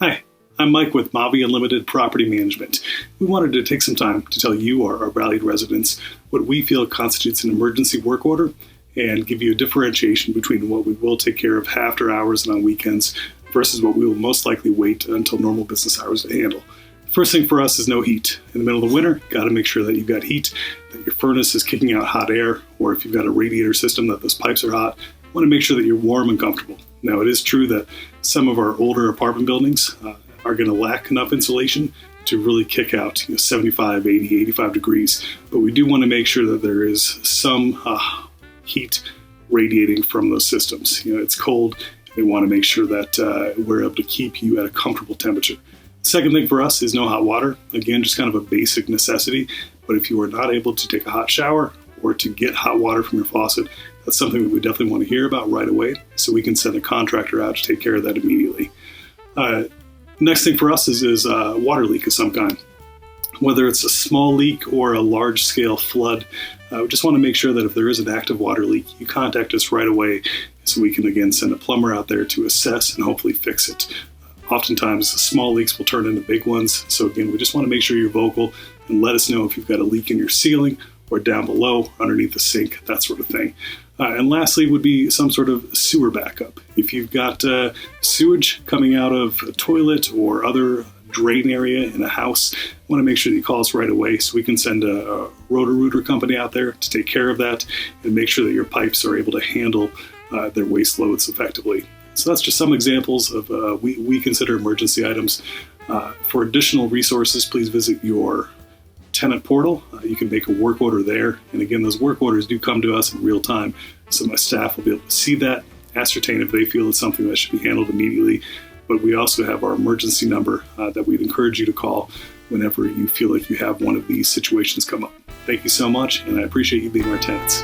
Hi, I'm Mike with Mavi Unlimited Property Management. We wanted to take some time to tell you, our valued residents, what we feel constitutes an emergency work order and give you a differentiation between what we will take care of after hours and on weekends versus what we will most likely wait until normal business hours to handle. First thing for us is no heat. In the middle of the winter, got to make sure that you've got heat, that your furnace is kicking out hot air, or if you've got a radiator system that those pipes are hot, want to make sure that you're warm and comfortable. Now, it is true that some of our older apartment buildings are going to lack enough insulation to really kick out 75, 80, 85 degrees. But we do want to make sure that there is some heat radiating from those systems. It's cold. We want to make sure that we're able to keep you at a comfortable temperature. Second thing for us is no hot water. Again, just kind of a basic necessity. But if you are not able to take a hot shower or to get hot water from your faucet, that's something that we definitely want to hear about right away, so we can send a contractor out to take care of that immediately. Next thing for us is a water leak of some kind. Whether it's a small leak or a large-scale flood, we just want to make sure that if there is an active water leak, you contact us right away so we can, again, send a plumber out there to assess and hopefully fix it. Oftentimes, small leaks will turn into big ones. So again, we just want to make sure you're vocal and let us know if you've got a leak in your ceiling or down below, underneath the sink, that sort of thing. And lastly would be some sort of sewer backup. If you've got sewage coming out of a toilet or other drain area in a house, want to make sure that you call us right away so we can send a Roto-Rooter company out there to take care of that and make sure that your pipes are able to handle their waste loads effectively. So that's just some examples of we consider emergency items. For additional resources, please visit your tenant portal. You can make a work order there. And again, those work orders do come to us in real time. So my staff will be able to see that, ascertain if they feel it's something that should be handled immediately. But we also have our emergency number that we'd encourage you to call whenever you feel like you have one of these situations come up. Thank you so much, and I appreciate you being our tenants.